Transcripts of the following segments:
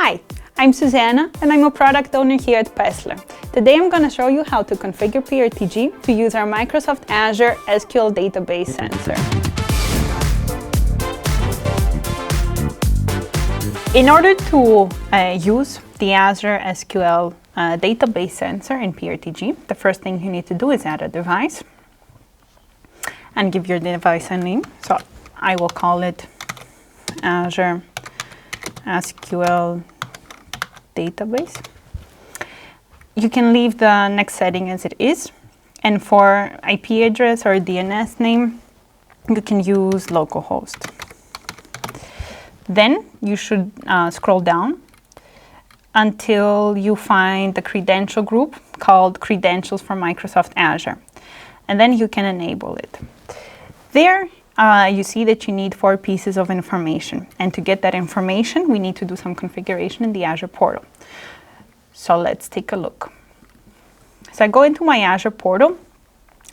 Hi, I'm Susanna and I'm a product owner here at Pessler. Today I'm going to show you how to configure PRTG to use our Microsoft Azure SQL Database sensor. In order to use the Azure SQL Database sensor in PRTG, the first thing you need to do is add a device and give your device a name. So I will call it Azure SQL Database. You can leave the next setting as it is, and for IP address or DNS name, you can use localhost. Then you should scroll down until you find the credential group called Credentials for Microsoft Azure, and then you can enable it. There you see that you need 4 pieces of information, and to get that information we need to do some configuration in the Azure portal. So let's take a look. So I go into my Azure portal,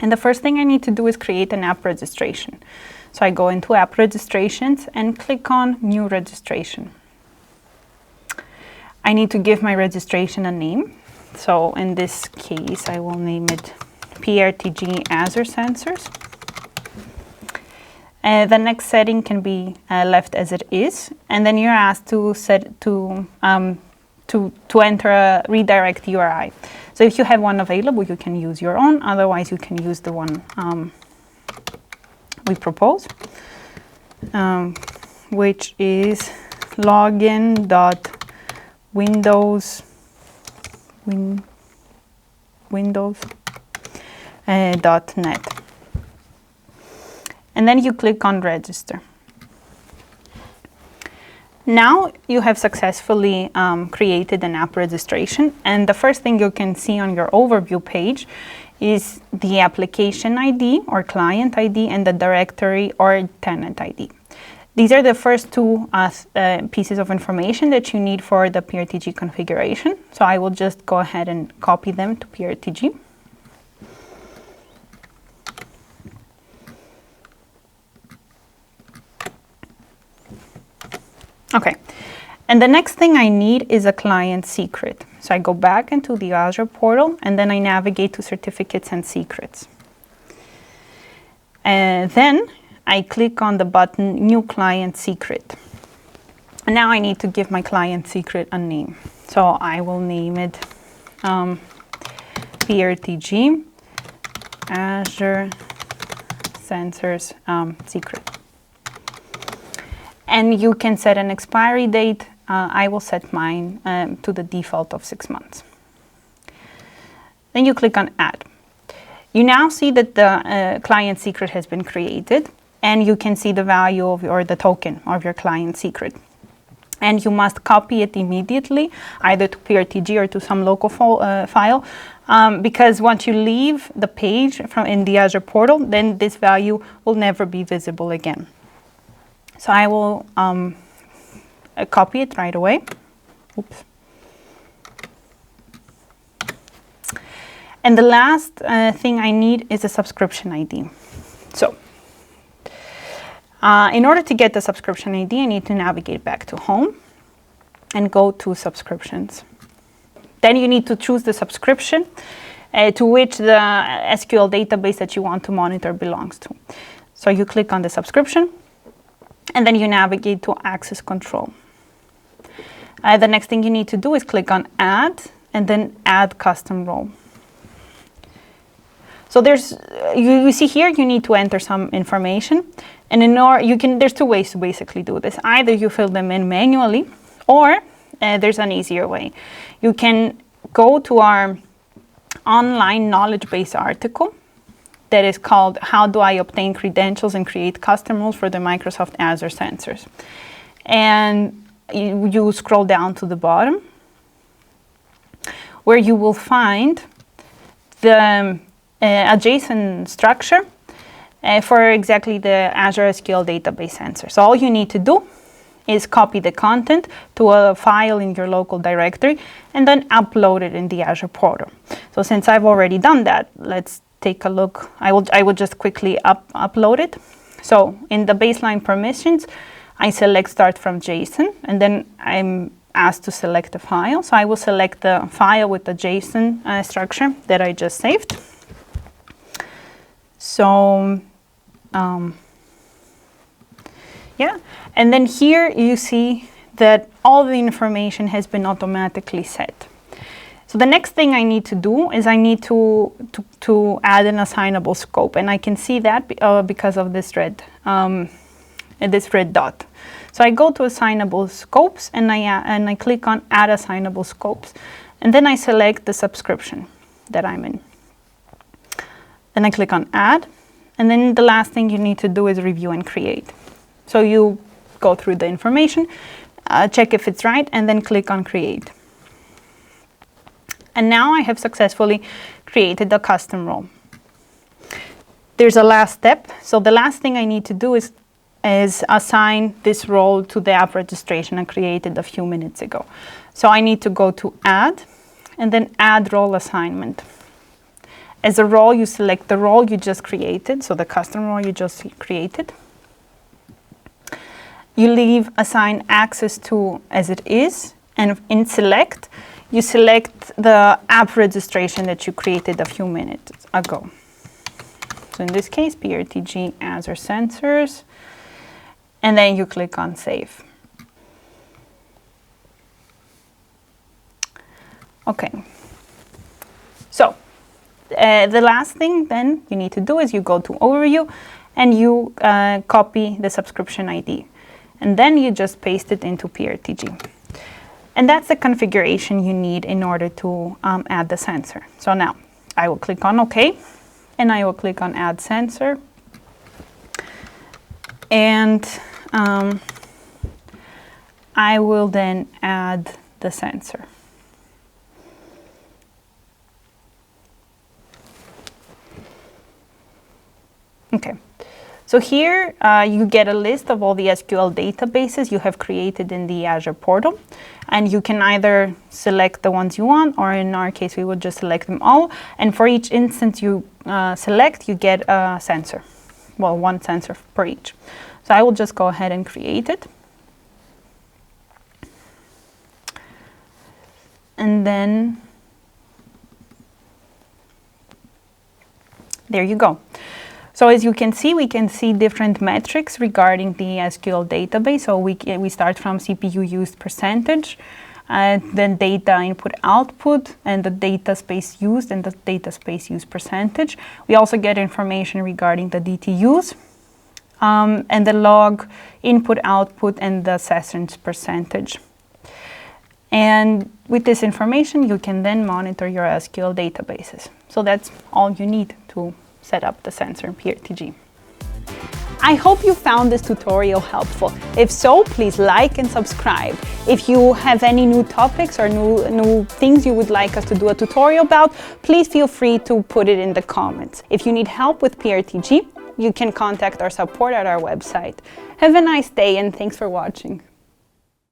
and the first thing I need to do is create an app registration. So I go into app registrations and click on new registration. I need to give my registration a name. So in this case I will name it PRTG Azure Sensors. The next setting can be left as it is, and then you're asked to set to enter a redirect URI. So if you have one available, you can use your own. Otherwise, you can use the one we propose, which is login.windows.net. And then you click on register. Now you have successfully created an app registration, and the first thing you can see on your overview page is the application ID or client ID and the directory or tenant ID. These are the first 2 pieces of information that you need for the PRTG configuration. So I will just go ahead and copy them to PRTG. Okay, and the next thing I need is a client secret. So I go back into the Azure portal and then I navigate to certificates and secrets. And then I click on the button new client secret. And now I need to give my client secret a name. So I will name it PRTG Azure Sensors Secret. And you can set an expiry date. I will set mine to the default of 6 months. Then you click on Add. You now see that the client secret has been created, and you can see the value of or the token of your client secret. And you must copy it immediately, either to PRTG or to some local file, because once you leave the page in the Azure portal, then this value will never be visible again. So I will copy it right away. Oops. And the last thing I need is a subscription ID. So in order to get the subscription ID, I need to navigate back to Home and go to Subscriptions. Then you need to choose the subscription to which the SQL database that you want to monitor belongs to. So you click on the subscription, and then you navigate to Access Control. The next thing you need to do is click on Add, and then Add Custom Role. So there's, you see here, you need to enter some information, and there's 2 ways to basically do this. Either you fill them in manually, or there's an easier way. You can go to our online knowledge base article that is called How Do I Obtain Credentials and Create Custom Roles for the Microsoft Azure Sensors. And you scroll down to the bottom, where you will find the adjacent structure for exactly the Azure SQL Database sensor. So all you need to do is copy the content to a file in your local directory and then upload it in the Azure portal. So since I've already done that, let's take a look. I will just quickly upload it. So in the baseline permissions, I select Start from JSON, and then I'm asked to select a file. So I will select the file with the JSON structure that I just saved. So, yeah, and then here you see that all the information has been automatically set. So the next thing I need to do is I need to add an assignable scope, and I can see that because of this red dot. So I go to assignable scopes and I click on add assignable scopes, and then I select the subscription that I'm in. Then I click on add, and then the last thing you need to do is review and create. So you go through the information, check if it's right, and then click on create. And now I have successfully created a custom role. There's a last step. So the last thing I need to do is assign this role to the app registration I created a few minutes ago. So I need to go to add and then add role assignment. As a role, you select the role you just created, so the custom role you just created. You leave assign access to as it is, and in select, you select the app registration that you created a few minutes ago. So in this case, PRTG Azure Sensors, and then you click on Save. Okay. So the last thing then you need to do is you go to Overview and you copy the subscription ID. And then you just paste it into PRTG. And that's the configuration you need in order to add the sensor. So now I will click on OK, and I will click on Add Sensor. And I will then add the sensor. Okay. So here you get a list of all the SQL databases you have created in the Azure portal, and you can either select the ones you want, or in our case we would just select them all, and for each instance you select, you get a sensor. Well, one sensor per each. So I will just go ahead and create it. And then there you go. So as you can see, we can see different metrics regarding the SQL database. So we start from CPU used percentage, then data input output, and the data space used and the data space used percentage. We also get information regarding the DTUs and the log input output and the sessions percentage. And with this information, you can then monitor your SQL databases. So that's all you need to set up the sensor in PRTG. I hope you found this tutorial helpful. If so, please like and subscribe. If you have any new topics or new things you would like us to do a tutorial about, please feel free to put it in the comments. If you need help with PRTG, you can contact our support at our website. Have a nice day and thanks for watching.